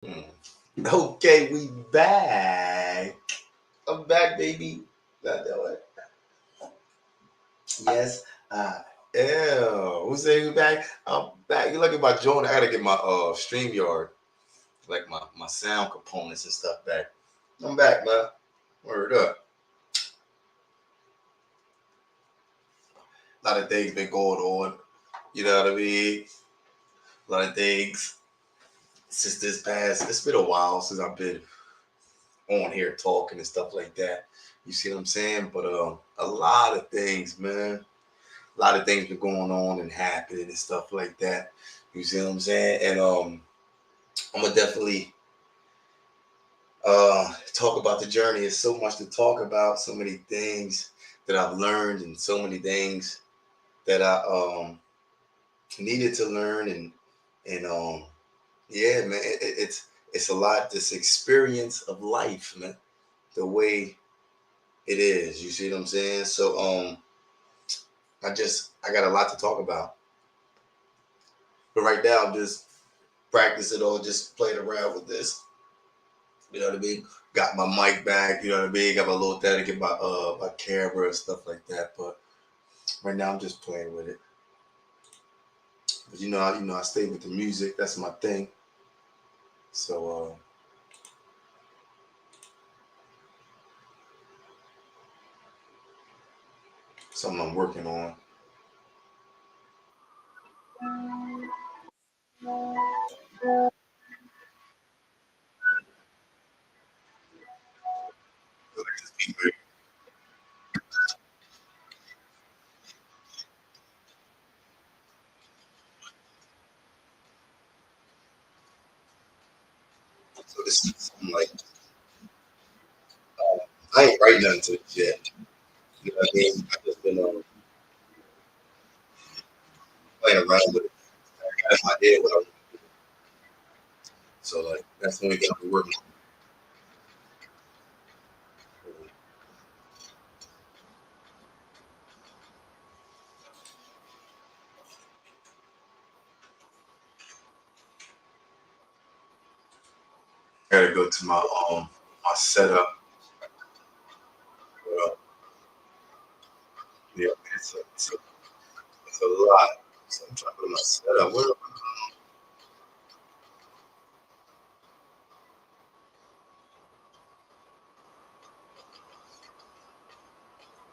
Hmm. Okay, we back. I'm back, baby. Not that way. Yes, I am. Who say we back? I'm back. You look at my joint. I gotta get my StreamYard, like my sound components and stuff back. I'm back, man. Word up. A lot of things been going on. You know what I mean? A lot of things since this past. It's been a while since I've been on here talking and stuff like that. You see what I'm saying? But a lot of things, man. A lot of things been going on and happening and stuff like that. You see what I'm saying? And I'm gonna definitely talk about the journey. There's so much to talk about, so many things that I've learned, and so many things that I needed to learn, and yeah, man, it's a lot. This experience of life, man, the way it is. You see what I'm saying? So I got a lot to talk about, but right now I'm just practicing or just playing around with this. You know what I mean? Got my mic back. You know what I mean? Got my little thing to get my camera and stuff like that. But right now I'm just playing with it. But I stay with the music. That's my thing. So something I'm working on. So this is something like I ain't writing nothing to this yet. You know what I mean? I just been playing around with it. I got in my head what I want to do. So like that's the only thing I'm working on. I gotta go to my setup. Uh, yeah, it's a lot. So I'm trying to put my setup. Where,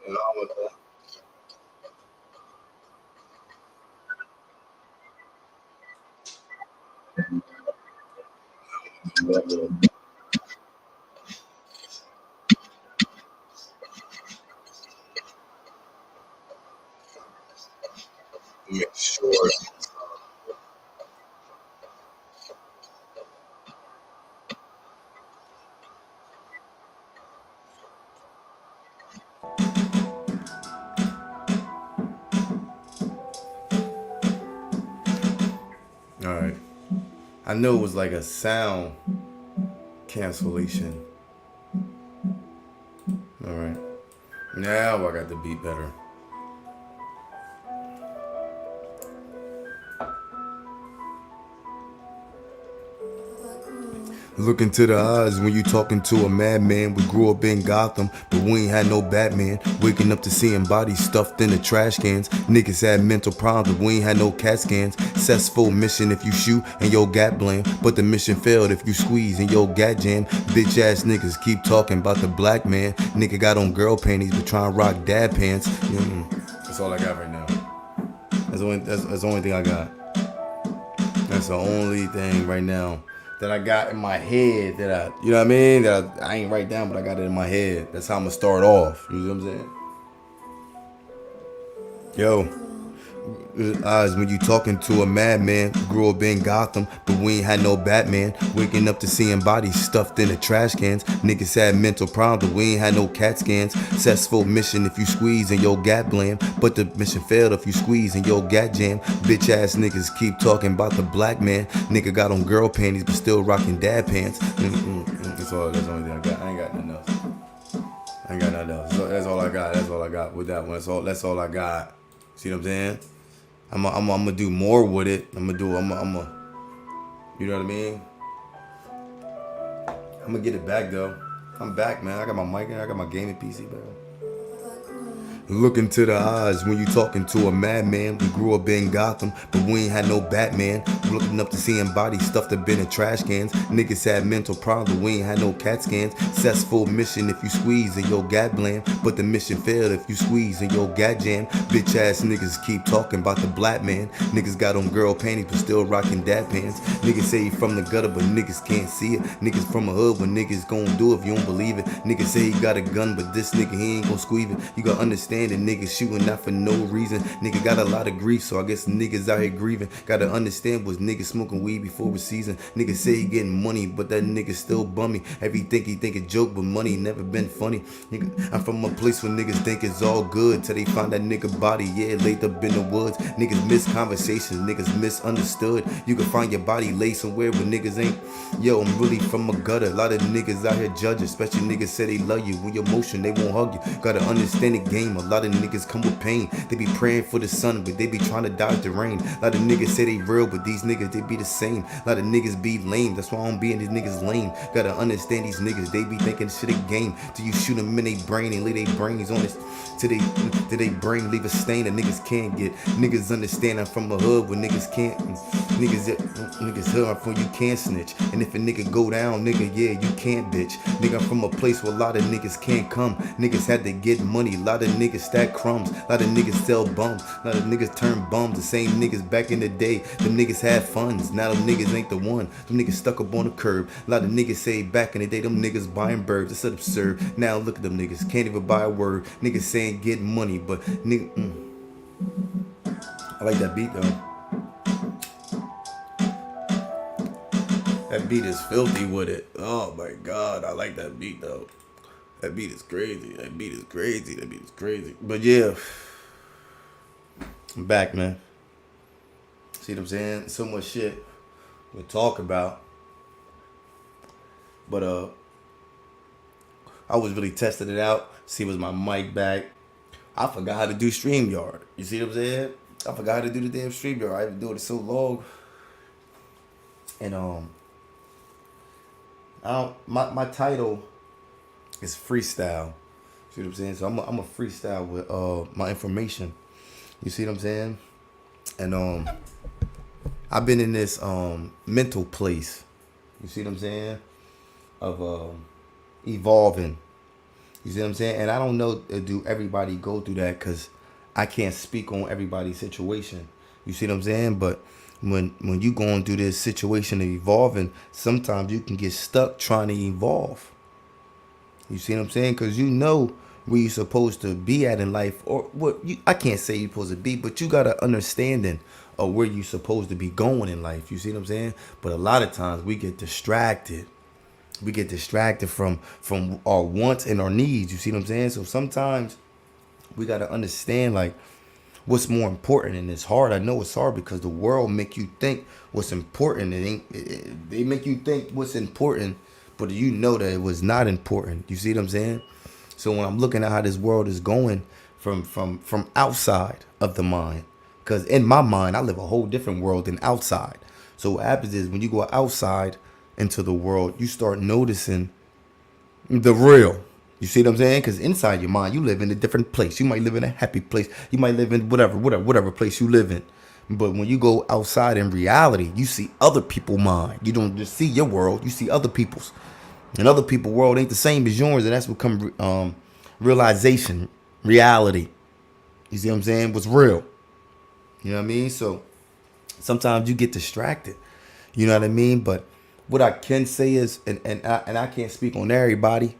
you know, make sure. All right. I knew it was like a sound cancellation. All right. Now I got the beat better. Look into the eyes when you talking to a madman. We grew up in Gotham, but we ain't had no Batman. Waking up to seeing bodies stuffed in the trash cans. Niggas had mental problems, but we ain't had no CAT scans. Successful mission if you shoot and your gat blame. But the mission failed if you squeeze and your gat jam. Bitch ass niggas keep talking about the black man. Nigga got on girl panties, but trying to rock dad pants. That's all I got right now. That's the only thing I got. That's the only thing right now that I got in my head that you know what I mean? That I ain't write down, but I got it in my head. That's how I'm gonna start off. You know what I'm saying? Yo, eyes when you talking to a madman. Grew up in Gotham, but we ain't had no Batman. Waking up to seeing bodies stuffed in the trash cans. Niggas had mental problems, but we ain't had no CAT scans. Successful mission if you squeeze and your gat blam. But the mission failed if you squeeze and your gat jam. Bitch ass niggas keep talking about the black man. Nigga got on girl panties, but still rocking dad pants. That's the only thing I got. I ain't got nothing else. I ain't got nothing else. So that's all I got. That's all I got with that one. That's all I got. See what I'm saying? I'm gonna do more with it. I'm gonna, you know what I mean? I'm gonna get it back though. I'm back, man. I got my mic and I got my gaming PC, bro. Look into the eyes when you talking to a madman. We grew up in Gotham, but we ain't had no Batman. Looking up to seeing bodies stuffed up in the trash cans. Niggas had mental problems, we ain't had no CAT scans. Successful mission if you squeeze in your gat bland, but the mission failed if you squeeze in your gat jam. Bitch ass niggas keep talking about the black man. Niggas got on girl panties but still rocking dad pants. Niggas say he from the gutter but niggas can't see it. Niggas from a hood but niggas gon' do it if you don't believe it. Niggas say he got a gun but this nigga he ain't gon' squeeze it. You gotta understand that niggas shooting not for no reason. Nigga got a lot of grief, so I guess niggas out here grieving. Gotta understand was niggas smoking weed before the season. Niggas say he getting money, but that nigga still bummy. Everything he think a joke, but money never been funny. Nigga, I'm from a place where niggas think it's all good till they find that nigga body, yeah, laid up in the woods. Niggas miss conversations, niggas misunderstood. You can find your body laid somewhere where niggas ain't. Yo, I'm really from a gutter. A lot of niggas out here judging, especially niggas say they love you. When you're emotion, they won't hug you. Gotta understand the game. A lot of niggas come with pain. They be praying for the sun, but they be trying to dodge the rain. A lot of niggas say they real, but these niggas, they be the same. A lot of niggas be lame. That's why I don't be in these niggas lame. Gotta understand these niggas. They be thinking shit a game. Till you shoot them in they brain and lay they brains on this. Till they brain leave a stain that niggas can't get. Niggas understand I'm from a hood where niggas can't. Niggas hood I'm from you can't snitch. And if a nigga go down, nigga, yeah, you can't bitch. Nigga, I'm from a place where a lot of niggas can't come. Niggas had to get money. A lot of niggas stack crumbs. A lot of niggas sell bums. A lot of niggas turn bums. The same niggas back in the day. Them niggas had funds. Now them niggas ain't the one. Them niggas stuck up on the curb. A lot of niggas say back in the day, them niggas buying birds. It's absurd. Now look at them niggas. Can't even buy a word. Niggas saying get money, but nigga. I like that beat though. That beat is filthy with it. Oh my god, I like that beat though. That beat is crazy. That beat is crazy. That beat is crazy. But yeah, I'm back, man. See what I'm saying? So much shit we talk about. But I was really testing it out. See, was my mic back? I forgot how to do StreamYard. You see what I'm saying? I forgot how to do the damn StreamYard. I've been doing it so long. And my title is freestyle. See what I'm saying? So I'm a freestyle with my information. You see what I'm saying? And I've been in this mental place. You see what I'm saying? Of evolving. You see what I'm saying? And I don't know, do everybody go through that, because I can't speak on everybody's situation. You see what I'm saying? But when you going through this situation of evolving, sometimes you can get stuck trying to evolve. You see what I'm saying? Because you know where you're supposed to be at in life, or what I can't say you're supposed to be, but you got an understanding of where you're supposed to be going in life. You see what I'm saying? But a lot of times we get distracted. We get distracted from our wants and our needs. You see what I'm saying? So sometimes we got to understand, like, what's more important. And it's hard. I know it's hard because the world make you think what's important. They make you think what's important, but you know that it was not important. You see what I'm saying? So when I'm looking at how this world is going from outside of the mind, because in my mind, I live a whole different world than outside. So what happens is when you go outside into the world, you start noticing the real. You see what I'm saying? Because inside your mind, you live in a different place. You might live in a happy place. You might live in whatever place you live in. But when you go outside in reality, you see other people's mind. You don't just see your world. You see other people's. And other people's world ain't the same as yours. And that's become realization, reality. You see what I'm saying? What's real. You know what I mean? So sometimes you get distracted. You know what I mean? But what I can say is, and I can't speak on everybody,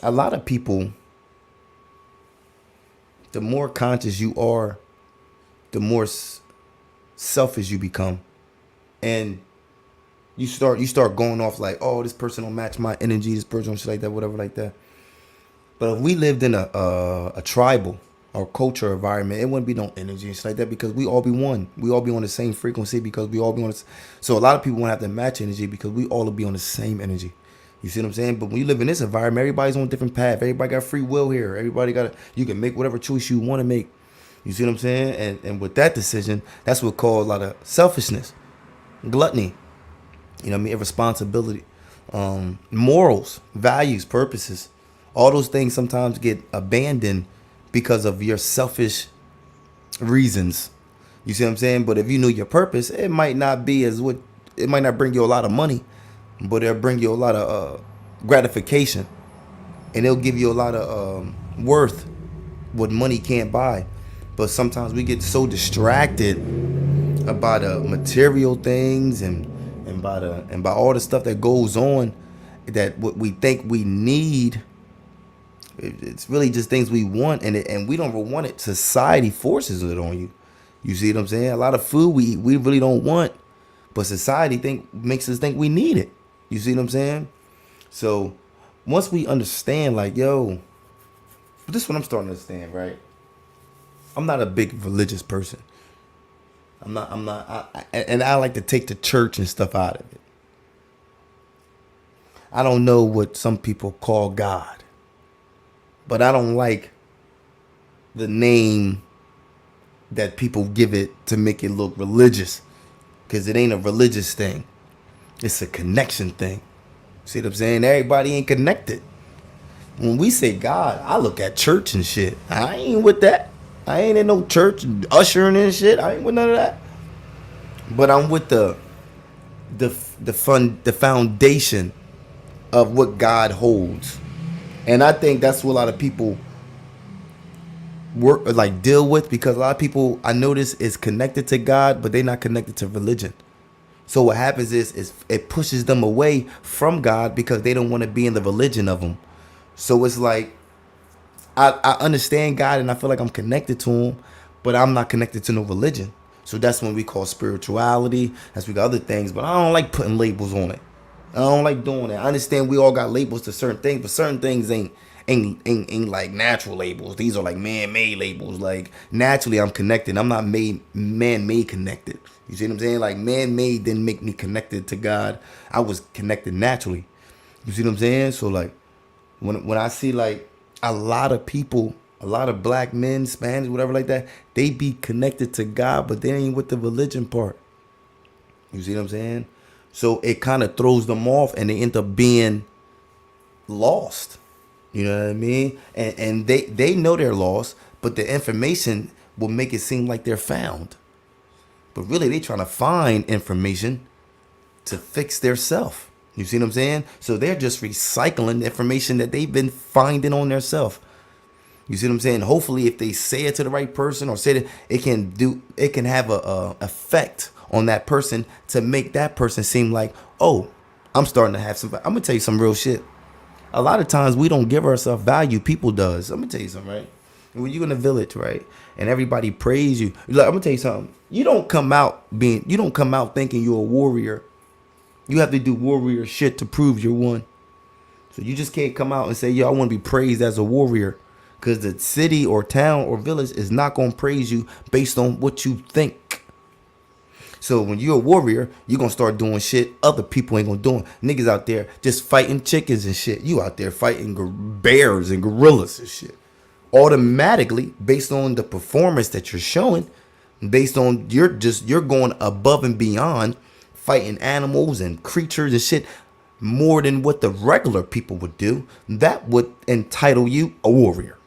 a lot of people, the more conscious you are, the more selfish you become. And you start going off like, oh, this person don't match my energy, this person don't shit like that, whatever like that. But if we lived in a tribal or culture environment, it wouldn't be no energy and shit like that, because we all be one. We all be on the same frequency, because we all be on the, so a lot of people won't have to match energy because we all will be on the same energy. You see what I'm saying? But when you live in this environment, everybody's on a different path. Everybody got free will here. You can make whatever choice you want to make. You see what I'm saying? And with that decision, that's what caused a lot of selfishness, gluttony. You know what I mean? Responsibility, morals, values, purposes. All those things sometimes get abandoned because of your selfish reasons. You see what I'm saying? But if you knew your purpose, it might not be as what it might not bring you a lot of money, but it'll bring you a lot of gratification, and it'll give you a lot of worth what money can't buy. But sometimes we get so distracted about material things and by all the stuff that goes on, that what we think we need, it's really just things we want, and we don't want it. Society forces it on you. You see what I'm saying? A lot of food we eat, we really don't want, but society makes us think we need it. You see what I'm saying? So once we understand, like, yo, this is what I'm starting to understand, right? I'm not a big religious person. And I like to take the church and stuff out of it. I don't know what some people call God, but I don't like the name that people give it to make it look religious, because it ain't a religious thing. It's a connection thing. See what I'm saying? Everybody ain't connected. When we say God, I look at church and shit. I ain't with that. I ain't in no church ushering and shit. I ain't with none of that. But I'm with the foundation of what God holds. And I think that's what a lot of people deal with, because a lot of people I notice is connected to God, but they're not connected to religion. So what happens is it pushes them away from God because they don't want to be in the religion of him. So it's like, I understand God and I feel like I'm connected to him, but I'm not connected to no religion. So that's when we call spirituality. That's we got other things, but I don't like putting labels on it. I don't like doing that. I understand we all got labels to certain things, but certain things ain't like natural labels. These are like man-made labels. Like, naturally I'm connected. I'm not man-made connected. You see what I'm saying? Like, man-made didn't make me connected to God. I was connected naturally. You see what I'm saying? So like, when I see like a lot of people, a lot of black men, Spanish, whatever like that, they be connected to God, but they ain't with the religion part. You see what I'm saying? So it kind of throws them off and they end up being lost. You know what I mean? And they know they're lost, but the information will make it seem like they're found. But really, they trying to find information to fix their self. You see what I'm saying? So they're just recycling the information that they've been finding on their self. You see what I'm saying? Hopefully, if they say it to the right person or say it, it can have a effect on that person to make that person seem like, oh, I'm starting to have some. I'm gonna tell you some real shit. A lot of times we don't give ourselves value. People does. I'm gonna tell you something, right? When you're in a village, right, and everybody praise you, like, I'm gonna tell you something. You don't come out thinking you're a warrior. You have to do warrior shit to prove you're one. So you just can't come out and say, yo, I want to be praised as a warrior, because the city or town or village is not gonna praise you based on what you think. So when you're a warrior, you're going to start doing shit other people ain't going to do. Niggas out there just fighting chickens and shit. You out there fighting bears and gorillas and shit. Automatically, based on the performance that you're showing, based on you're going above and beyond fighting animals and creatures and shit more than what the regular people would do, that would entitle you a warrior.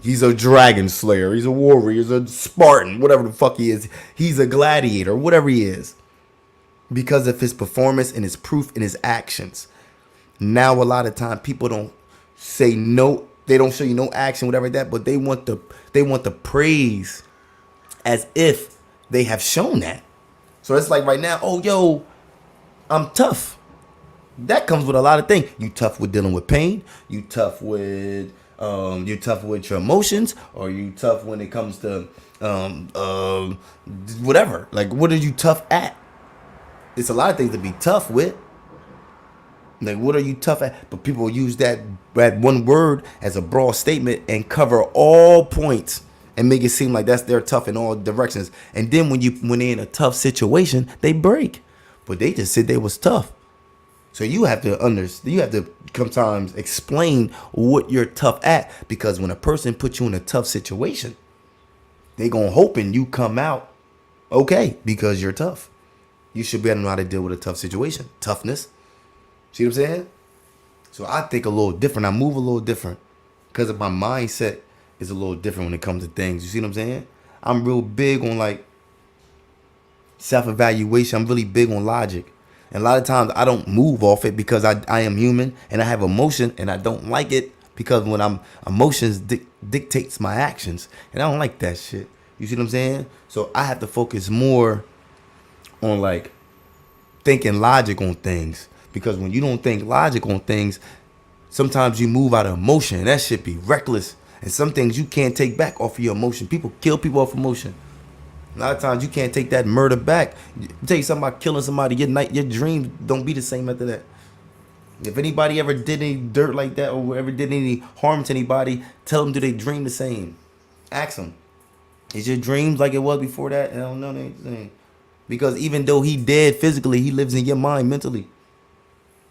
He's a dragon slayer. He's a warrior. He's a Spartan, whatever the fuck he is. He's a gladiator, whatever he is. Because of his performance and his proof and his actions. Now, a lot of time, people don't say no. They don't show you no action, whatever like that. But they want the praise as if they have shown that. So it's like right now, oh, yo, I'm tough. That comes with a lot of things. You tough with dealing with pain. You tough with your emotions, or you tough when it comes to whatever. Like, what are you tough at? It's a lot of things to be tough with. Like, what are you tough at? But people use that one word as a broad statement and cover all points and make it seem like they're tough in all directions. And then when they're in a tough situation, they break. But they just said they was tough. So you have to understand. You have to sometimes explain what you're tough at, because when a person puts you in a tough situation, they gonna hoping you come out okay because you're tough. you should be able to know how to deal with a tough situation. Toughness. See what I'm saying? So I think a little different. I move a little different because of my mindset is a little different when it comes to things. You see what I'm saying? I'm real big on like self-evaluation. I'm really big on logic. And a lot of times I don't move off it because I am human and I have emotion and I don't like it because when I'm emotions dictates my actions and I don't like that shit. You see what I'm saying? So I have to focus more on like thinking logic on things because when you don't think logic on things, sometimes you move out of emotion and that shit be reckless. And some things you can't take back off of your emotion. People kill people off emotion. A lot of times you can't take that murder back. Tell you something about killing somebody, your dreams don't be the same after that. If anybody ever did any dirt like that or ever did any harm to anybody, tell them, do they dream the same? Ask them. Is your dreams like it was before that? Hell no, they ain't the same. Because even though he dead physically, he lives in your mind mentally.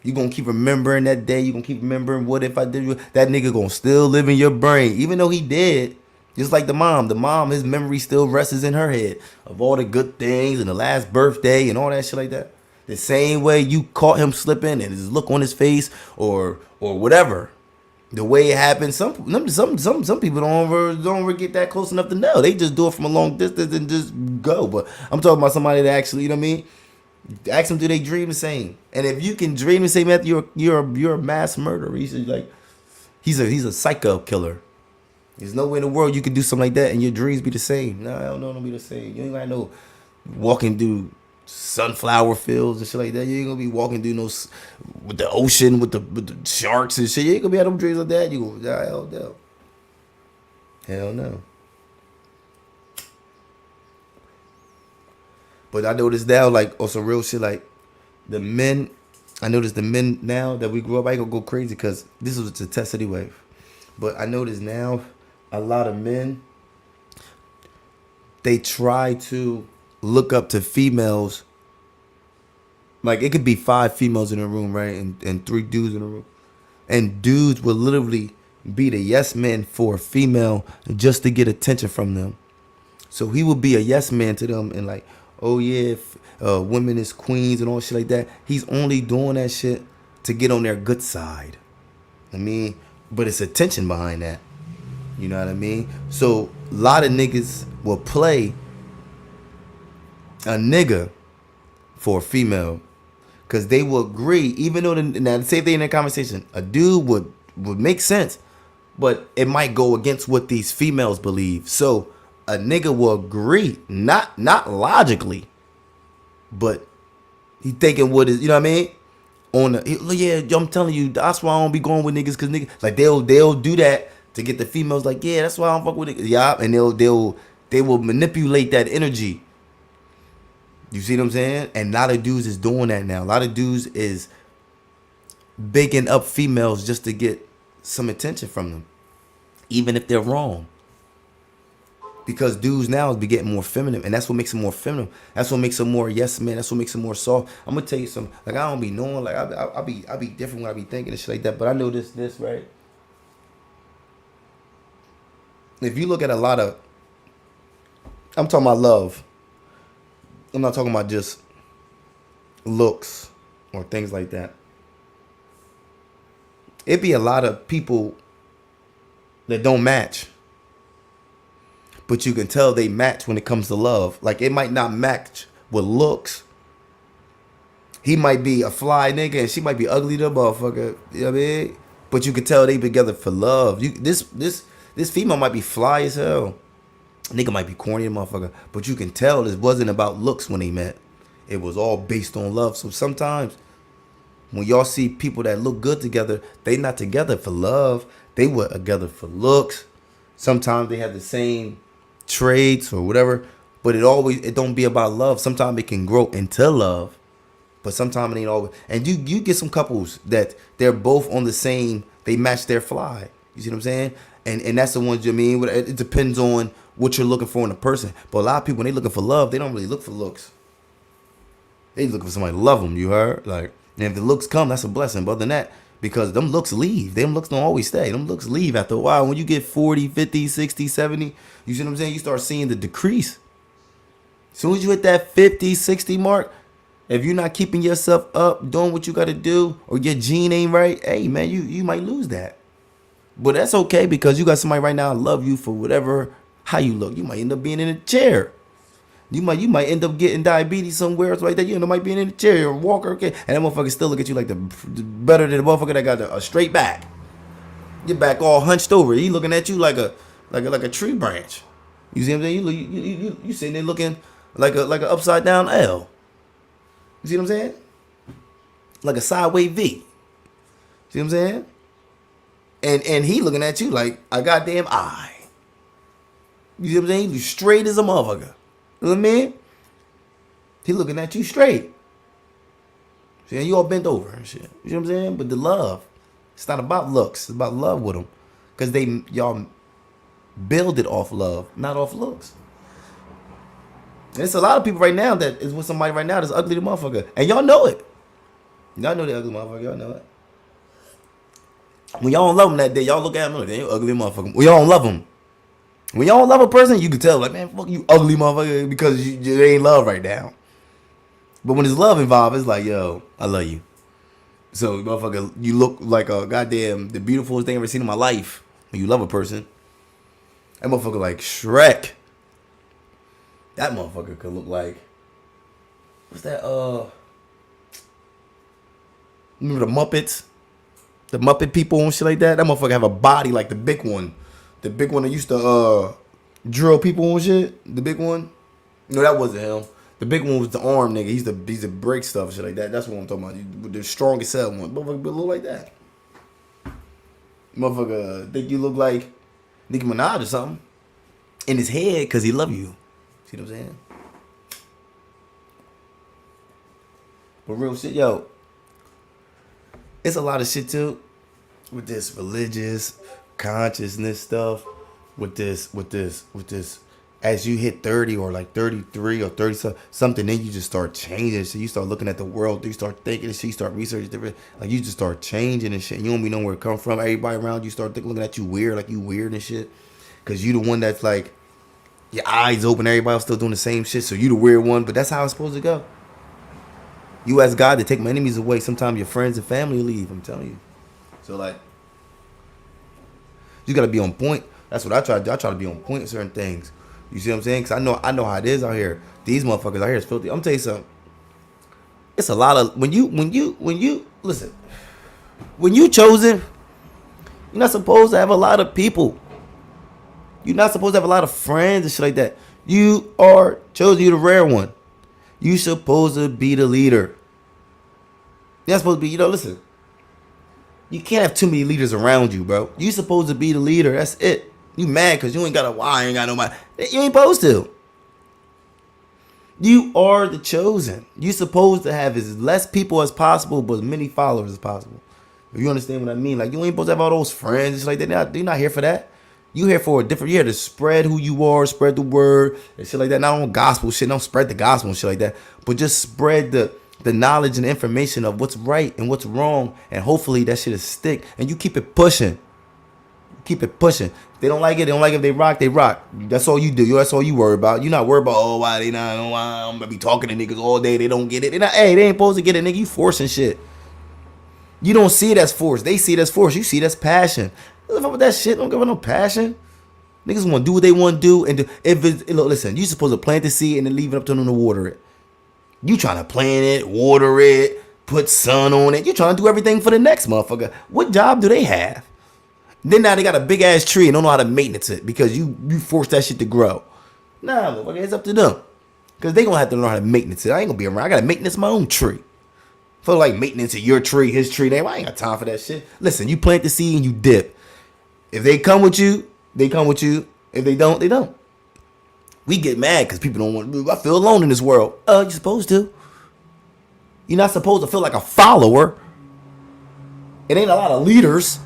You gonna keep remembering that day. You gonna keep remembering what if I did. That nigga gonna still live in your brain, even though he dead. Just like the mom. The mom, his memory still rests in her head of all the good things and the last birthday and all that shit like that. The same way you caught him slipping and his look on his face or whatever. The way it happened, some people don't ever get that close enough to know. They just do it from a long distance and just go. But I'm talking about somebody that actually, you know what I mean? Ask them, do they dream the same? And if you can dream the same after you're a mass murderer. He's like he's a psycho killer. There's no way in the world you can do something like that and your dreams be the same. No, I don't know, don't be the same. You ain't got no walking through sunflower fields and shit like that. You ain't gonna be walking through no with the ocean with the sharks and shit. You ain't gonna be having them dreams like that. You gonna die. Hell no. Hell no. But I noticed now, like, on some real shit, like, the men, I noticed the men now that we grew up, I ain't gonna go crazy because this was a test anyway. But I noticed now a lot of men, they try to look up to females. Like, it could be 5 females in a room, right? And 3 dudes in a room. And dudes will literally be the yes man for a female just to get attention from them. So he will be a yes man to them and like, oh yeah, women is queens and all shit like that. He's only doing that shit to get on their good side. I mean, but it's attention behind that. You know what I mean? So a lot of niggas will play a nigga for a female because they will agree, even though now say if they in a conversation, a dude would make sense, but it might go against what these females believe. So a nigga will agree, not logically, but he thinking what is, you know what I mean? Yeah, I'm telling you, that's why I don't be going with niggas, cause niggas like they'll do that to get the females. Like, yeah, that's why I don't fuck with niggas. Yeah, and they will manipulate that energy. You see what I'm saying? And a lot of dudes is doing that now. A lot of dudes is bigging up females just to get some attention from them, even if they're wrong. Because dudes now be getting more feminine, and that's what makes them more feminine. That's what makes them more yes man. That's what makes them more soft. I'm gonna tell you something. Like, I don't be knowing. Like, I be different when I be thinking and shit like that. But I know this right. If you look at a lot of, I'm talking about love. I'm not talking about just looks or things like that. It be a lot of people that don't match. But you can tell they match when it comes to love. Like, it might not match with looks. He might be a fly nigga and she might be ugly to a motherfucker. You know what I mean? But you can tell they together for love. This female might be fly as hell. Nigga might be corny as a motherfucker. But you can tell this wasn't about looks when they met. It was all based on love. So sometimes when y'all see people that look good together, they not together for love. They were together for looks. Sometimes they have the same traits or whatever, but it don't be about love. Sometimes it can grow into love, but sometimes it ain't always. And you get some couples that they're both on the same, they match their fly. You see what I'm saying? And that's the ones you mean. It depends on what you're looking for in a person. But a lot of people, when they looking for love, they don't really look for looks. They looking for somebody to love them. You heard? Like, and if the looks come, that's a blessing. But other than that, because them looks leave. Them looks don't always stay. Them looks leave after a while. When you get 40, 50, 60, 70, you see what I'm saying? You start seeing the decrease. As soon as you hit that 50, 60 mark, If you're not keeping yourself up, doing what you got to do, or your gene ain't right, hey man, you might lose that. But that's okay because you got somebody right now love you for whatever how you look. You might end up being in a chair. You might end up getting diabetes somewhere else like that. You end up might being in a chair or a walker, okay, and that motherfucker still look at you like the better than the motherfucker that got a straight back. Your back all hunched over. He looking at you like a tree branch. You see what I'm saying? You sitting there looking like a upside down L. You see what I'm saying? Like a sideways V. See what I'm saying? And he looking at you like a goddamn eye. You see what I'm saying? You straight as a motherfucker. You know what I mean? He looking at you straight. See, you all bent over and shit. You know what I'm saying? But the love, it's not about looks. It's about love with them. Because y'all build it off love, not off looks. And it's a lot of people right now that is with somebody right now that's ugly to motherfucker. And y'all know it. Y'all know the ugly motherfucker. Y'all know it. When y'all don't love them that day, y'all look at them like, they ugly motherfucker. When y'all don't love them. When y'all don't love a person, you can tell, like, man, fuck you ugly motherfucker, because you ain't love right now. But when there's love involved, it's like, yo, I love you. So, motherfucker, you look like a goddamn, the beautifulest thing I've ever seen in my life. When you love a person. That motherfucker like Shrek. That motherfucker could look like, what's that, remember the Muppets? The Muppet people and shit like that? That motherfucker have a body like the big one. The big one that used to drill people and shit. The big one. No, that wasn't him. The big one was the arm nigga. He's the break stuff and shit like that. That's what I'm talking about. The strongest cell one. Motherfucker look like that. Motherfucker think you look like Nicki Minaj or something. In his head because he love you. See what I'm saying? But real shit, yo. It's a lot of shit too. With this religious consciousness stuff, with this as you hit 30 or like 33 or 30 something, then you just start changing. So you start looking at the world, you start thinking and shit, you start researching different, like you just start changing and shit. You don't even know where it come from. Everybody around you start looking at you weird, like you weird and shit, because you the one that's like your eyes open, everybody else still doing the same shit, so you the weird one. But that's how it's supposed to go. You ask God to take my enemies away, sometimes your friends and family leave, I'm telling you. So like, you gotta be on point. That's what I try to do. I try to be on point with certain things. You see what I'm saying? Because I know how it is out here. These motherfuckers out here is filthy. I'm gonna tell you something. It's a lot of when you listen. When you chosen, you're not supposed to have a lot of people. You're not supposed to have a lot of friends and shit like that. You are chosen. You're the rare one. You supposed to be the leader. You're not supposed to be. Listen. You can't have too many leaders around you, bro. You supposed to be the leader. That's it. You mad because you ain't got a why, ain't got nobody. You ain't supposed to. You are the chosen. You supposed to have as less people as possible, but as many followers as possible. If you understand what I mean. Like, you ain't supposed to have all those friends. It's like that. You're not here for that. You here for a different. You're here to spread who you are, spread the word, and shit like that. Not on gospel shit. Don't spread the gospel and shit like that. But just spread the knowledge and information of what's right and what's wrong, and hopefully that shit is stick, and you keep it pushing. Keep it pushing. If they don't like it, they don't like it. If they rock, they rock. That's all you do. That's all you worry about. You're not worried about, oh, why they not, why I'm gonna be talking to niggas all day, they don't get it. They ain't supposed to get it, nigga. You forcing shit. You don't see it as force. They see it as force. You see it as passion. What's up with that shit? Don't give them no passion. Niggas want to do what they want to do, and if it's, listen, you supposed to plant the seed and then leave it up to them to water it. You trying to plant it, water it, put sun on it. You trying to do everything for the next motherfucker. What job do they have? Then now they got a big ass tree and don't know how to maintenance it because you force that shit to grow. Nah, motherfucker, it's up to them. Because they gonna have to learn how to maintenance it. I ain't gonna be around. I gotta maintenance my own tree. Feel like maintenance of your tree, his tree. I ain't got time for that shit. Listen, you plant the seed and you dip. If they come with you, they come with you. If they don't, they don't. We get mad because people don't want to. I feel alone in this world. You're supposed to. You're not supposed to feel like a follower. It ain't a lot of leaders.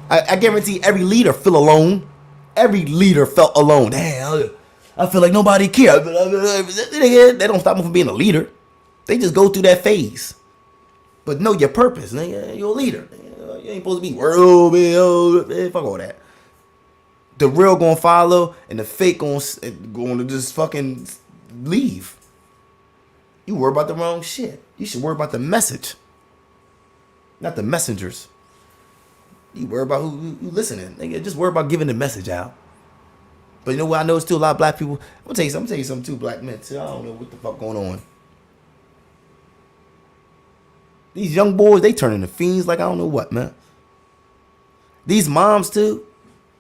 I guarantee every leader feel alone. Every leader felt alone. Damn, I feel like nobody cares. They don't stop them from being a leader. They just go through that phase. But know your purpose. You're a leader. You ain't supposed to be world. Fuck all that. The real gonna follow, and the fake gonna just fucking leave. You worry about the wrong shit. You should worry about the message, not the messengers. You worry about who listening. Nigga, just worry about giving the message out. But you know what? I know still a lot of black people. I'm gonna tell you something too, black men too. I don't know what the fuck going on. These young boys, they turn into fiends like I don't know what, man. These moms too,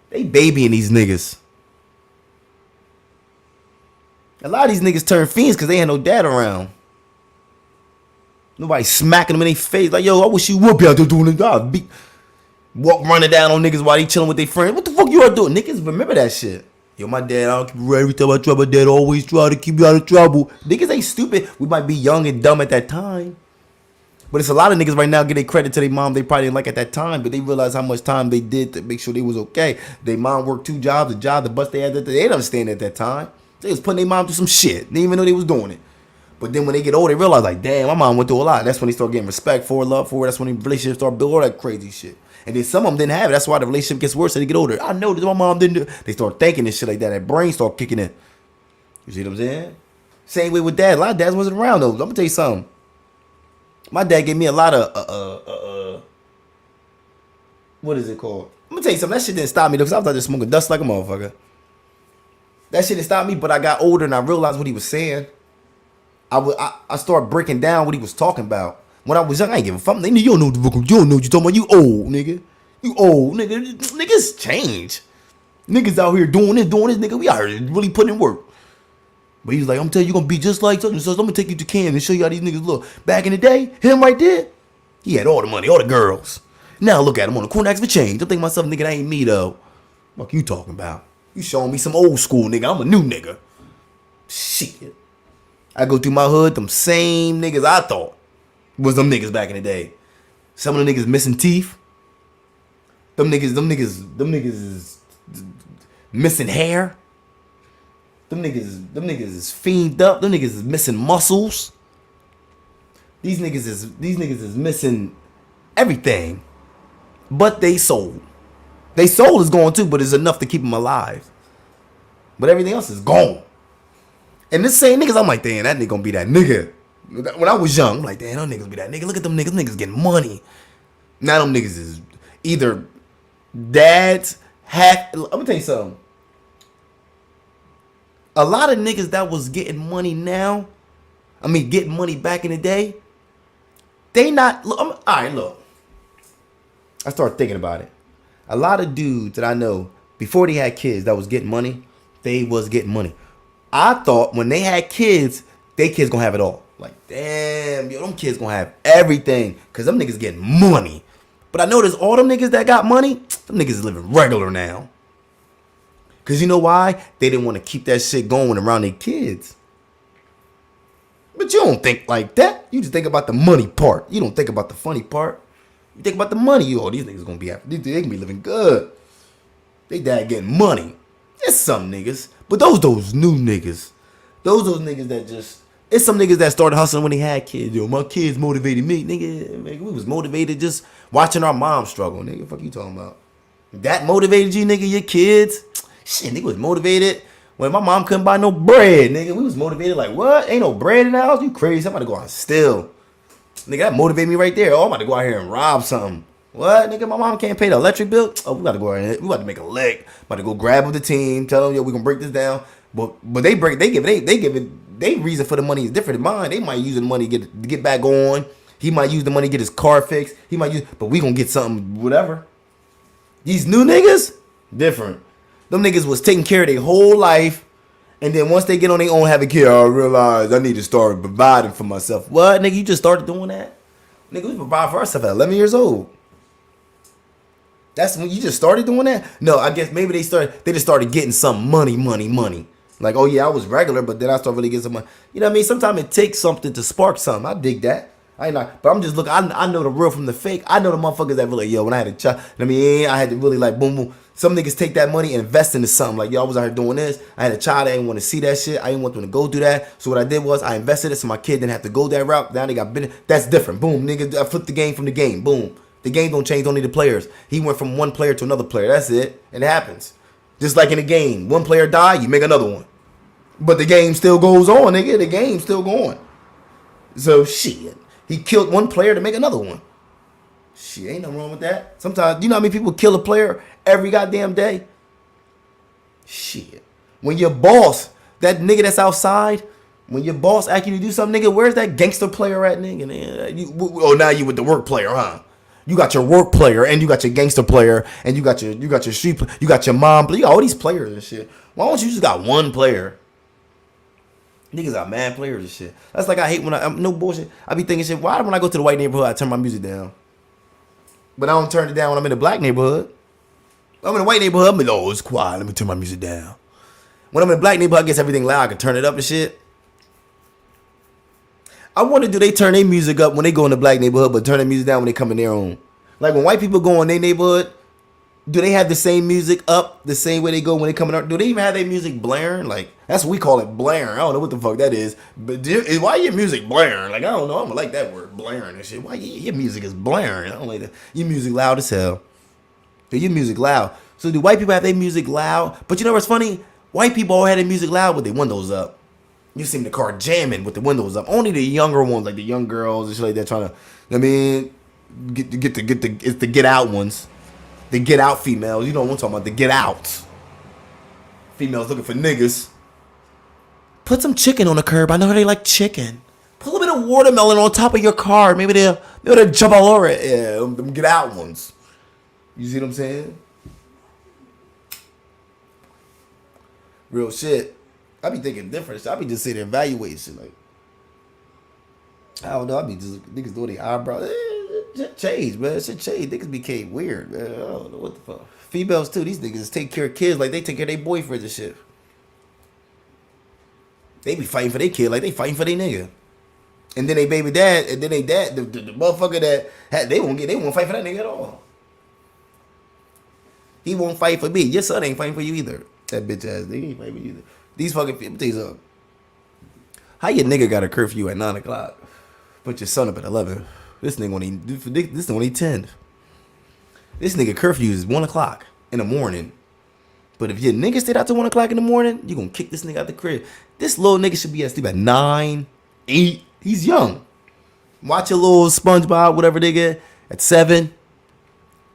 they babying these niggas. A lot of these niggas turn fiends because they ain't no dad around. Nobody smacking them in their face like, yo, I wish you would be out there doing the job. Walk running down on niggas while they chilling with their friends. What the fuck you are doing? Niggas remember that shit. Yo, my dad, I don't keep you every time I trouble. My dad always try to keep you out of trouble. Niggas ain't stupid. We might be young and dumb at that time. But it's a lot of niggas right now get their credit to their mom they probably didn't like at that time, but they realize how much time they did to make sure they was okay. Their mom worked 2 jobs, the job, the bus they had. They didn't understand at that time. They was putting their mom through some shit. They didn't even know they was doing it. But then when they get older, they realize like, damn, my mom went through a lot. That's when they start getting respect for her, love for her. That's when the relationships start building all that crazy shit. And then some of them didn't have it. That's why the relationship gets worse as they get older. I know that my mom didn't do it. They start thinking this shit like that. That brain start kicking in. You see what I'm saying? Same way with dad. A lot of dads wasn't around though. I'm gonna tell you something. My dad gave me a lot of what is it called? I'm gonna tell you something. That shit didn't stop me though, because I was out there smoking dust like a motherfucker. That shit didn't stop me, but I got older and I realized what he was saying. I started breaking down what he was talking about. When I was young, I ain't give a fuck. Nigga, you don't know what you're talking about. You old, nigga. You old, nigga. Niggas change. Niggas out here doing this, nigga. We out here really putting in work. But he was like, I'm telling you, you're gonna be just like such and such. Let me take you to Cam and show you how these niggas look. Back in the day, him right there, he had all the money, all the girls. Now look at him on the corner asking for change. I'm thinking myself, nigga, that ain't me though. What you talking about? You showing me some old school nigga. I'm a new nigga. Shit. I go through my hood, them same niggas I thought was them niggas back in the day. Some of the niggas missing teeth. Them niggas is missing hair. Them niggas is fiended up. Them niggas is missing muscles. These niggas is missing everything. But they soul. They soul is gone too, but it's enough to keep them alive. But everything else is gone. And this same niggas, I'm like, damn, that nigga gonna be that nigga. When I was young, I'm like, damn, them niggas be that nigga. Look at them niggas. Them niggas getting money. Now them niggas is either dads, I'm gonna tell you something. A lot of niggas that was getting money now, getting money back in the day, they not, all right, look. I started thinking about it. A lot of dudes that I know, before they had kids that was getting money, they was getting money. I thought when they had kids, they kids gonna have it all. Like, damn, yo, them kids gonna have everything. Because them niggas getting money. But I noticed all them niggas that got money, them niggas is living regular now. Because you know why? They didn't want to keep that shit going around their kids. But you don't think like that. You just think about the money part. You don't think about the funny part. You think about the money. Oh, these niggas gonna be happy. They can be living good. They dad getting money. It's some niggas. But those new niggas. Those niggas that just... It's some niggas that started hustling when they had kids. Yo, my kids motivated me. Nigga, we was motivated just watching our mom struggle. Nigga, what the fuck you talking about? That motivated you, nigga, your kids? Shit, nigga was motivated when my mom couldn't buy no bread, nigga. We was motivated like, what? Ain't no bread in the house? You crazy? I'm about to go out and steal. Nigga, that motivated me right there. Oh, I'm about to go out here and rob something. What? Nigga, my mom can't pay the electric bill? Oh, we about to go out here. We about to make a lick. About to go grab with the team. Tell them, yo, we gonna break this down. But they give it, they reason for the money is different than mine. They might use the money to get back on. He might use the money to get his car fixed. But we gonna get something, whatever. These new niggas, different. Them niggas was taking care of their whole life. And then once they get on their own, have a kid, I realize I need to start providing for myself. What, nigga? You just started doing that? Nigga, we provide for ourselves at 11 years old. That's when you just started doing that? No, I guess maybe they just started getting some money. Like, oh yeah, I was regular, but then I started really getting some money. You know what I mean? Sometimes it takes something to spark something. I dig that. I I'm just looking. I know the real from the fake. I know the motherfuckers that really, yo, when I had a child, I had to really like boom, boom. Some niggas take that money and invest into something. Like, yo, I was out here doing this. I had a child. I didn't want to see that shit. I didn't want them to go through that. So what I did was I invested it so my kid didn't have to go that route. Now they got business. That's different. Boom, nigga. I flipped the game from the game. Boom. The game don't change, only the players. He went from one player to another player. That's it. And it happens. Just like in a game. One player die, you make another one. But the game still goes on, nigga. The game's still going. So shit. He killed one player to make another one. Shit, ain't nothing wrong with that. Sometimes, you know how many people kill a player every goddamn day? Shit. When your boss, that nigga that's outside, when your boss ask you to do something, nigga, where's that gangster player at, nigga? Now you with the work player, huh? You got your work player, and you got your gangster player, and you got your street, you got your mom, you got all these players and shit. Why don't you just got one player? Niggas got mad players and shit. That's like I hate when I'm no bullshit. I be thinking shit. Why when I go to the white neighborhood, I turn my music down, but I don't turn it down when I'm in the black neighborhood. I'm in the white neighborhood. I'm like, oh, it's quiet. Let me turn my music down. When I'm in the black neighborhood, I guess everything loud. I can turn it up and shit. I wonder, do they turn their music up when they go in the black neighborhood, but turn their music down when they come in their own? Like when white people go in their neighborhood, do they have the same music up the same way they go when they come in? Do they even have their music blaring? Like, that's what we call it, blaring. I don't know what the fuck that is. But why your music blaring? Like, I don't know. I don't like that word, blaring and shit. Why your music is blaring? I don't like that. Your music loud as hell. Your music loud. So do white people have their music loud? But you know what's funny? White people all had their music loud with their windows up. You see the car jamming with the windows up. Only the younger ones, like the young girls and shit like that, trying to, I mean, it's the get out ones. The get out females. You know what I'm talking about, the get outs. Females looking for niggas. Put some chicken on the curb. I know they like chicken. Put a little bit of watermelon on top of your car. Maybe they'll jump all over it. Yeah, them get out ones. You see what I'm saying? Real shit. I be thinking different. I be just sitting there evaluating shit like, I don't know. I be just niggas doing their eyebrows. Shit change, man. Shit change. Niggas became weird, man. I don't know what the fuck. Females too. These niggas take care of kids like they take care of their boyfriends and shit. They be fighting for their kid like they fighting for their nigga. And then they baby dad, and then they dad, the motherfucker that had, they won't fight for that nigga at all. He won't fight for me. Your son ain't fighting for you either. That bitch ass nigga ain't fighting for you either. These fucking people, these up. How your nigga got a curfew at 9 o'clock? Put your son up at 11. This only 10. This nigga curfew is 1 o'clock in the morning. But if your nigga stayed out till 1 o'clock in the morning, you gonna kick this nigga out the crib. This little nigga should be asleep at 9, 8. He's young. Watch your little SpongeBob, whatever they get. At 7,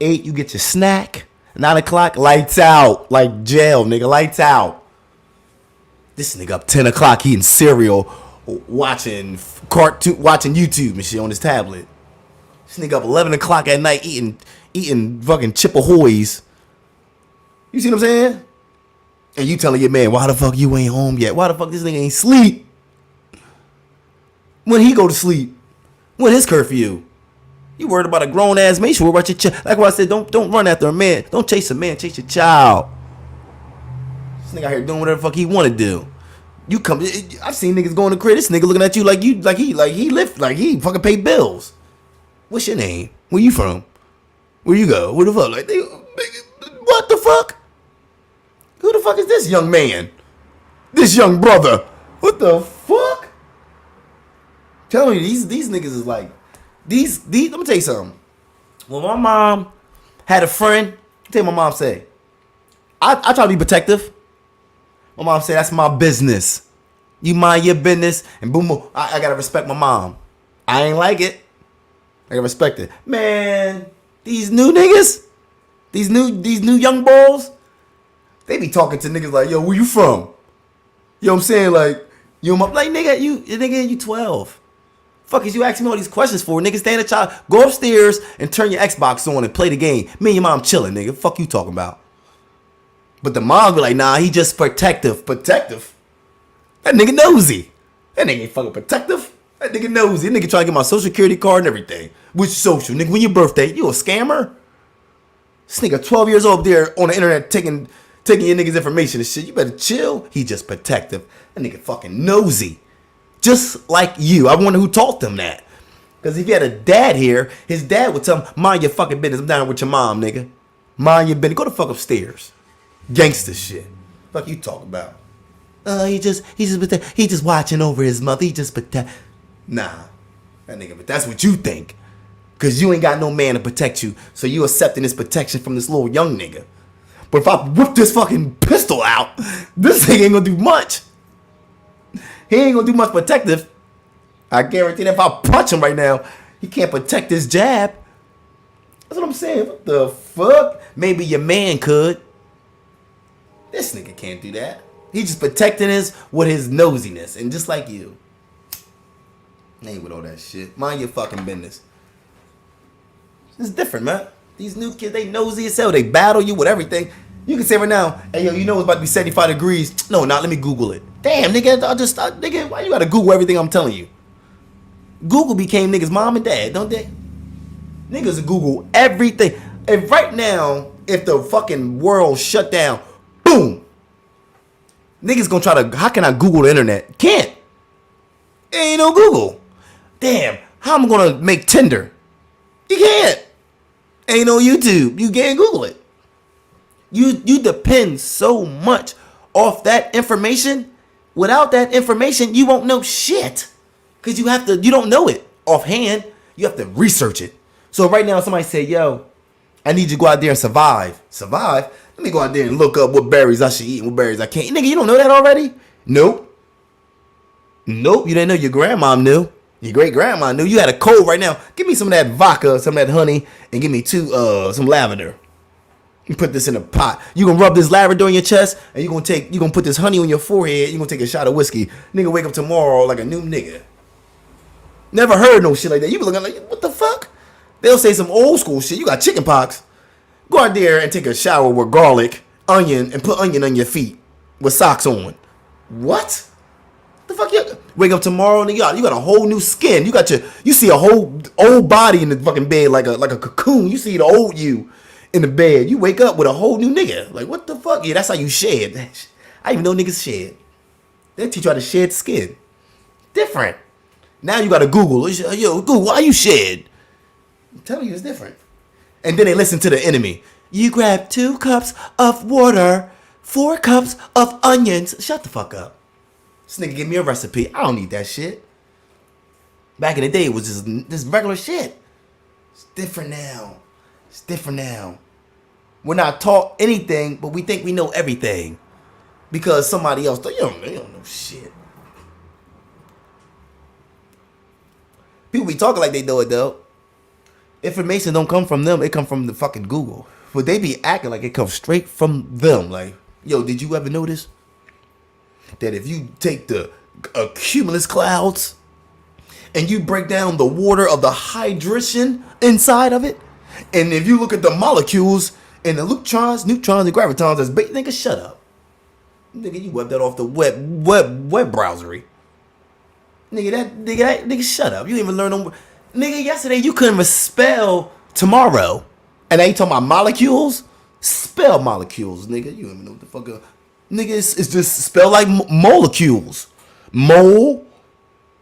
8, you get your snack. 9 o'clock, lights out. Like jail, nigga, lights out. This nigga up 10 o'clock eating cereal, watching YouTube and shit on his tablet. This nigga up 11 o'clock at night eating fucking Chip Ahoy's. You see what I'm saying? And you telling your man, why the fuck you ain't home yet? Why the fuck this nigga ain't sleep? When he go to sleep? When his curfew? You worried about a grown ass man? You should worry about your child. Like what I said, don't run after a man. Don't chase a man, chase your child. This nigga out here doing whatever the fuck he want to do. You come, I've seen niggas going to crib. This nigga looking at you like he fucking pay bills. What's your name? Where you from? Where you go? Where the fuck? Like, what the fuck? Who the fuck is this young man? This young brother? What the fuck? Tell me, these niggas is like, these. Let me tell you something. When my mom had a friend, let me tell you what my mom said. I try to be protective. My mom said, that's my business. You mind your business. And boom, boom. I gotta respect my mom. I ain't like it. I gotta respect it. Man, these new niggas, these new young balls, they be talking to niggas like, yo, where you from? You know what I'm saying? Like, like, nigga, you 12. Fuck is you asking me all these questions for? Nigga, stand a child, go upstairs and turn your Xbox on and play the game. Me and your mom chilling, nigga. Fuck you talking about? But the mom be like, nah, he just protective. Protective? That nigga nosy. That nigga ain't fucking protective. That nigga nosy. That nigga trying to get my social security card and everything. Which social? Nigga, when your birthday? You a scammer? This nigga 12 years old there on the internet taking your niggas information and shit. You better chill. He just protective. That nigga fucking nosy. Just like you. I wonder who taught them that. Because if he had a dad here, his dad would tell him, mind your fucking business. I'm down with your mom, nigga. Mind your business. Go the fuck upstairs. Gangster shit. Fuck you talking about? He just watching over his mother. He just protect. Nah, that nigga. But that's what you think, cause you ain't got no man to protect you. So you accepting this protection from this little young nigga. But if I whip this fucking pistol out, this nigga ain't gonna do much. He ain't gonna do much protective. I guarantee that if I punch him right now, he can't protect his jab. That's what I'm saying. What the fuck? Maybe your man could. This nigga can't do that. He just protecting his with his nosiness, and just like you. Ain't with all that shit. Mind your fucking business. It's different, man. These new kids, they nosy as hell. They battle you with everything. You can say right now, hey yo, you know it's about to be 75 degrees. No, let me Google it. Damn, nigga, nigga, why you gotta Google everything I'm telling you? Google became niggas' mom and dad, don't they? Niggas Google everything. And right now, if the fucking world shut down, boom. Niggas gonna try to, how can I Google the internet? Can't. Ain't no Google. Damn, how am I gonna make Tinder? You can't. Ain't no YouTube. You can't Google it. You depend so much off that information. Without that information, you won't know shit. Cause you don't know it offhand. You have to research it. So right now, somebody say, yo, I need you to go out there and survive. Survive? Let me go out there and look up what berries I should eat and what berries I can't. Nigga, you don't know that already? Nope. You didn't know your grandma knew. Your great grandma knew. You had a cold right now. Give me some of that vodka, some of that honey, and give me some lavender. You put this in a pot. You gonna rub this lavender on your chest, and you gonna put this honey on your forehead. You gonna take a shot of whiskey. Nigga, wake up tomorrow like a new nigga. Never heard no shit like that. You be looking like, what the fuck? They'll say some old school shit. You got chicken pox. Go out there and take a shower with garlic, onion, and put onion on your feet with socks on. What? The fuck you wake up tomorrow and you got a whole new skin. You see a whole old body in the fucking bed like a cocoon. You see the old you in the bed. You wake up with a whole new nigga. Like what the fuck? Yeah, that's how you shed. I even know niggas shed. They teach you how to shed skin. Different. Now you gotta Google. Yo, Google, why you shed? I'm telling you, it's different. And then they listen to the enemy. You grab 2 cups of water, 4 cups of onions. Shut the fuck up. This nigga give me a recipe. I don't need that shit. Back in the day, it was just this regular shit. It's different now. We're not taught anything, but we think we know everything. Because somebody else, they don't know shit. People be talking like they know it, though. Information don't come from them. It come from the fucking Google. But they be acting like it comes straight from them. Like, yo, did you ever notice that if you take the cumulus clouds and you break down the water of the hydration inside of it, and if you look at the molecules and the neutrons, and gravitons, that's big, nigga, shut up. Nigga, you webbed that off the web browsery. Nigga, shut up. You didn't even learn no. Nigga, yesterday you couldn't even spell tomorrow. And now you talking about molecules? Spell molecules, nigga. You don't even know what the fuck. Nigga, it's just spelled like molecules. Mole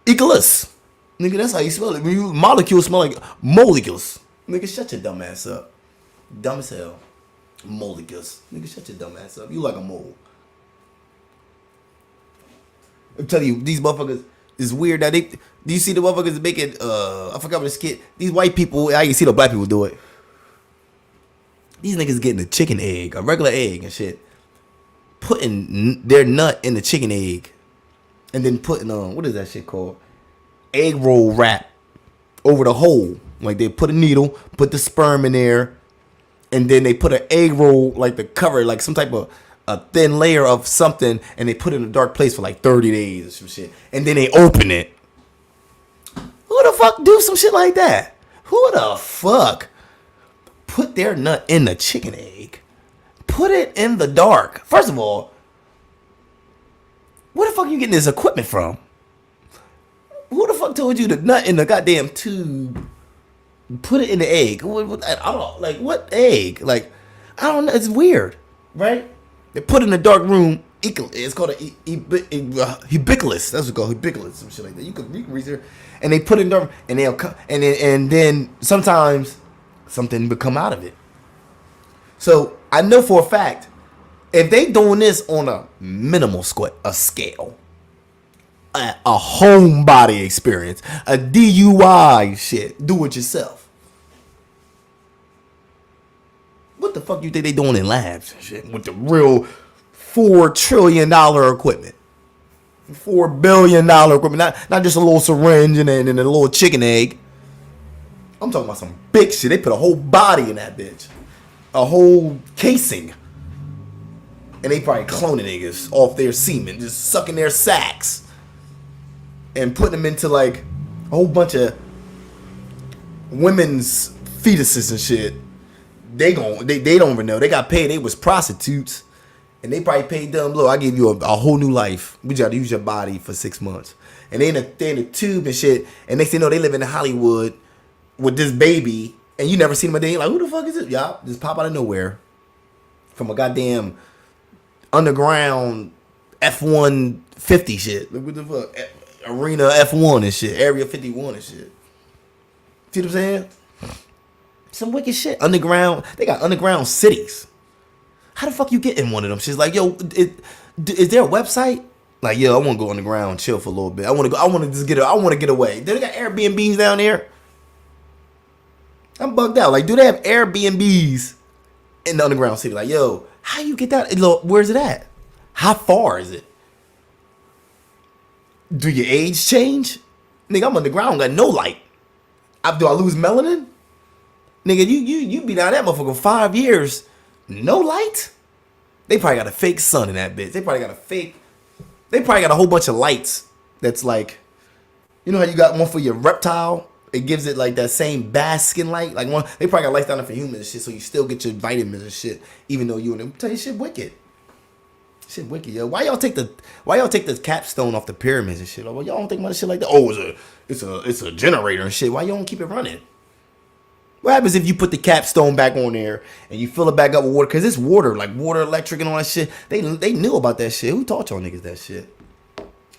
equals. Nigga, that's how you spell it. When you molecules smell like molecules. Nigga, shut your dumb ass up. Dumb as hell. Molecules. Nigga, shut your dumb ass up. You like a mole. I'm telling you, these motherfuckers is weird that do you see the motherfuckers making I forgot what this kid, these white people, I can see the black people do it. These niggas getting a chicken egg, a regular egg and shit, putting their nut in the chicken egg, and then putting what is that shit called? Egg roll wrap over the hole. Like they put a needle, put the sperm in there, and then they put an egg roll like the cover, like some type of a thin layer of something, and they put it in a dark place for like 30 days or some shit, and then they open it. Who the fuck do some shit like that? Who the fuck put their nut in the chicken egg? Put it in the dark. First of all, where the fuck you getting this equipment from? Who the fuck told you to nut in the goddamn tube? Put it in the egg. I don't know. Like, what egg? Like, I don't know. It's weird, right? They put it in a dark room. It's called a hibicculus. That's what it's called, hibicculus, some shit like that. You can research. And they put it in dark, and they'll come, and then sometimes something will come out of it. So I know for a fact, if they doing this on a minimal scale, a homebody experience, a DUI shit, do it yourself. What the fuck you think they doing in labs and shit with the real $4 trillion equipment? $4 billion equipment. Not just a little syringe and a little chicken egg. I'm talking about some big shit. They put a whole body in that bitch. A whole casing. And they probably cloning niggas off their semen. Just sucking their sacks. And putting them into like a whole bunch of women's fetuses and shit. They don't even know. They got paid. They was prostitutes. And they probably paid them, look, I give you a whole new life. We just got to use your body for 6 months. And they in the tube and shit. And next thing you know, they live in Hollywood with this baby. And you never seen them a day. You're like, who the fuck is this? Y'all just pop out of nowhere. From a goddamn underground F-150 shit. Look what the fuck. Arena F1 and shit. Area 51 and shit. See what I'm saying? Some wicked shit. Underground. They got underground cities. How the fuck you get in one of them? She's like, yo, is there a website? Like, yo, I want to go underground, chill for a little bit. I want to get away. Do they got Airbnbs down there? I'm bugged out. Like, do they have Airbnbs in the underground city? Like, yo, how you get that? Look, where's it at? How far is it? Do your age change? Nigga, I'm underground, got no light. Do I lose melanin? Nigga, you be down that motherfucker 5 years. No light? They probably got a fake sun in that bitch. They probably got a whole bunch of lights that's like, you know how you got one for your reptile? It gives it like that same basking light. Like one, they probably got lights down there for humans and shit, so you still get your vitamins and shit, even though you in them. Tell you shit wicked. Shit wicked, yo. Why y'all take the capstone off the pyramids and shit? Well, y'all don't think about shit like that. Oh, it's a generator and shit. Why y'all don't keep it running? What happens if you put the capstone back on there and you fill it back up with water? Because it's water, like water, electric, and all that shit. They knew about that shit. Who taught y'all niggas that shit?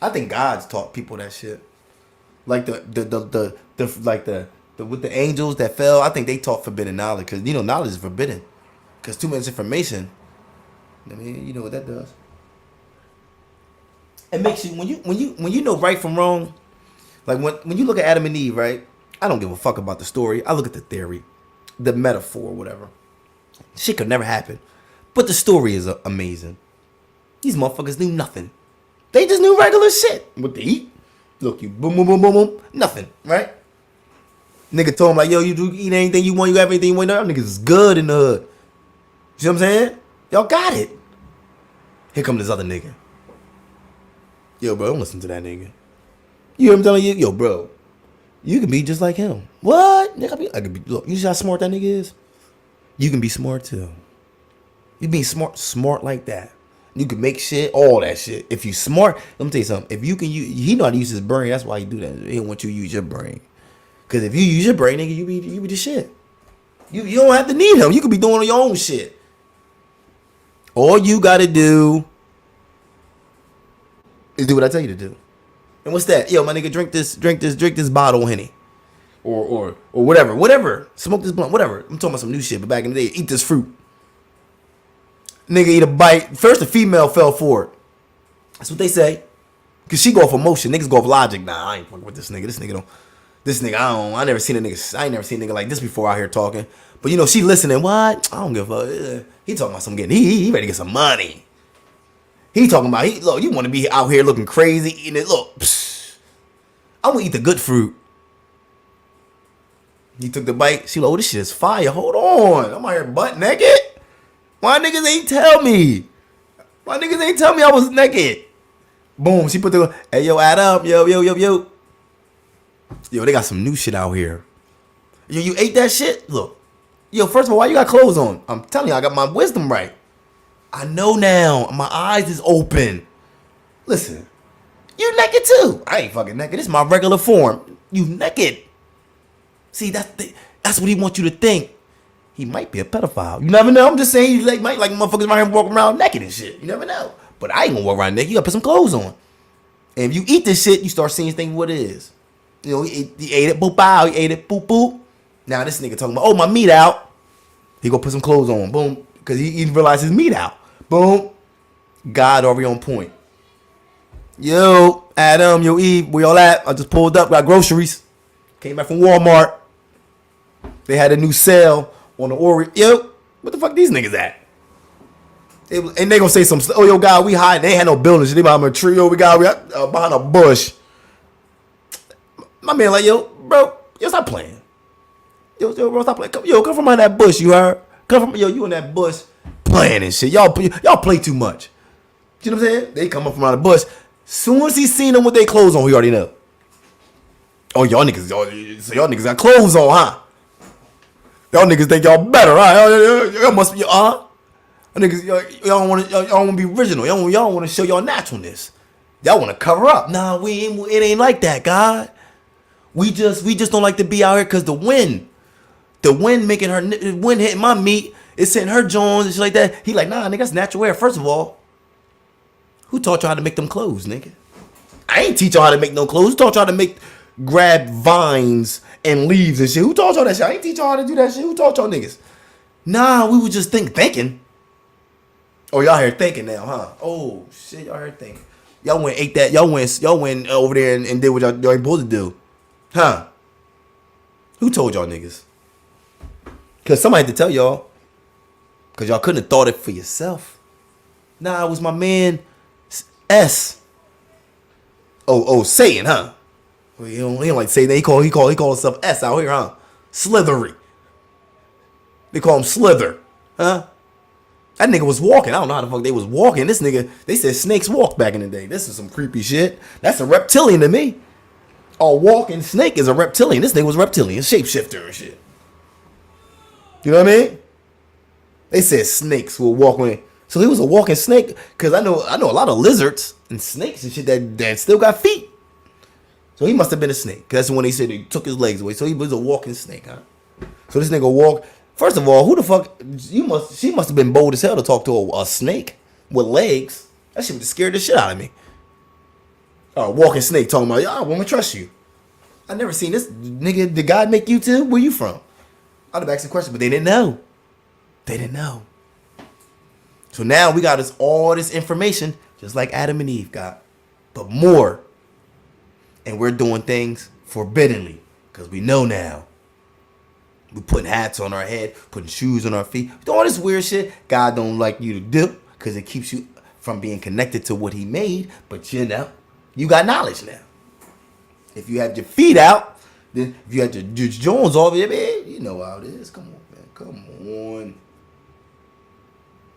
I think God's taught people that shit. Like the with the angels that fell. I think they taught forbidden knowledge because you know knowledge is forbidden. Because too much information. I mean, you know what that does. It makes you when you know right from wrong. Like when you look at Adam and Eve, right? I don't give a fuck about the story. I look at the theory, the metaphor, whatever. Shit could never happen. But the story is amazing. These motherfuckers knew nothing. They just knew regular shit. What to eat? Look, you boom, boom, boom, boom, boom. Nothing, right? Nigga told him like, yo, you do eat anything you want, you have anything you want. Y'all niggas is good in the hood. See what I'm saying? Y'all got it. Here come this other nigga. Yo, bro, don't listen to that nigga. You hear him telling you, yo, bro. You can be just like him. What? I could be. Look, you see how smart that nigga is? You can be smart too. You be smart like that. You can make shit, all that shit. If you smart, let me tell you something. If you can use, he know how to use his brain. That's why he do that. He don't want you to use your brain. Cause if you use your brain, nigga, you be the shit. You don't have to need him. You could be doing your own shit. All you gotta do is do what I tell you to do. And what's that? Yo, my nigga, drink this bottle of Henny. Or whatever. Smoke this blunt, whatever. I'm talking about some new shit, but back in the day, eat this fruit. Nigga eat a bite. First, the female fell for it. That's what they say. Cause she go off emotion. Niggas go off logic. Nah, I ain't fucking with this nigga. I never seen a nigga like this before out here talking. But you know, she listening. What? I don't give a fuck. He talking about some getting. He ready to get some money. He talking about, look, you want to be out here looking crazy, eating it. Look, I'm going to eat the good fruit. He took the bite. She like, oh, this shit is fire. Hold on. I'm out here butt naked. Why niggas ain't tell me? Why niggas ain't tell me I was naked? Boom. She put the, hey, yo, Adam. Yo. Yo, they got some new shit out here. Yo, you ate that shit? Look. Yo, first of all, why you got clothes on? I'm telling you, I got my wisdom right. I know now. My eyes is open. Listen, you naked too. I ain't fucking naked. This is my regular form. You naked. See, that's what he wants you to think. He might be a pedophile. You never know. I'm just saying, he might like motherfuckers around here walking around naked and shit. You never know. But I ain't gonna walk around naked. You gotta put some clothes on. And if you eat this shit, you start seeing things what it is. You know, he ate it, boop, bow. He ate it, boop, boop. Now this nigga talking about, oh, my meat out. He gonna put some clothes on. Boom. Because he realized his meat out. Boom. God already on point. Yo, Adam, yo, Eve, where y'all at? I just pulled up, got groceries. Came back from Walmart. They had a new sale on the Oreo. Yo, what the fuck these niggas at? And they gonna say some, oh, yo, God, we hiding. They ain't had no buildings. They behind a tree. Oh, we got behind a bush. My man like, yo, bro, stop playing. Yo, bro, stop playing. Come from behind that bush, you heard? Come from, you in that bush playing and shit. Y'all play too much. You know what I'm saying? They come up from around the bush. Soon as he seen them with their clothes on, he already know. Oh, y'all niggas got clothes on, huh? Y'all niggas think y'all better, huh? Y'all must be, Y'all niggas, y'all want to be original. Y'all want to show y'all naturalness. Y'all want to cover up. Nah, it ain't like that, God. We just don't like to be out here because the wind making her, wind hitting my meat. It's hitting her Jones and shit like that. He like, nah, nigga, that's natural air. First of all, who taught you how to make them clothes, nigga? I ain't teach y'all how to make no clothes. Who taught y'all how to grab vines and leaves and shit? Who taught y'all that shit? I ain't teach y'all how to do that shit. Who taught y'all niggas? Nah, we was just thinking. Oh, y'all here thinking now, huh? Oh shit, y'all here thinking. Y'all went ate that. Y'all went over there and did what y'all ain't supposed to do, huh? Who told y'all niggas? Cause somebody had to tell y'all. Cause y'all couldn't have thought it for yourself. Nah, it was my man S. Oh, Satan, huh? Well, he don't like Satan. He call himself S out here, huh? Slithery. They call him Slither, huh? That nigga was walking. I don't know how the fuck they was walking. This nigga, they said snakes walk back in the day. This is some creepy shit. That's a reptilian to me. A walking snake is a reptilian. This nigga was reptilian, shapeshifter and shit. You know what I mean? They said snakes will walk when. So he was a walking snake. Cause I know a lot of lizards and snakes and shit that still got feet. So he must have been a snake. Cause that's when they said he took his legs away. So he was a walking snake, huh? So this nigga walk. First of all, who the fuck? She must have been bold as hell to talk to a snake with legs. That shit would have scared the shit out of me. A walking snake talking about, I want to trust you. I never seen this nigga. Did God make you too? Where you from? I'd have asked the question, but they didn't know. They didn't know. So now we got all this information, just like Adam and Eve got, but more. And we're doing things forbiddenly because we know now. We're putting hats on our head, putting shoes on our feet, doing all this weird shit God don't like you to do because it keeps you from being connected to what he made. But you know, you got knowledge now. If you have your feet out, then if you had your Jones off, man, you know how it is. Come on, man. Come on.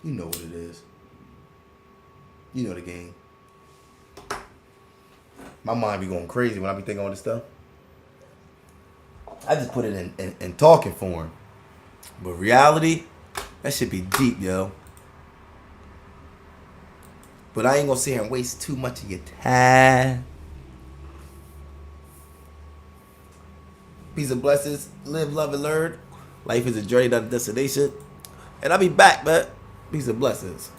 You know what it is. You know the game. My mind be going crazy when I be thinking all this stuff. I just put it in talking form. But reality, that should be deep, yo. But I ain't gonna sit here and waste too much of your time. Peace and blessings. Live, love, and learn. Life is a journey, not a destination. And I'll be back, man. Peace and blessings.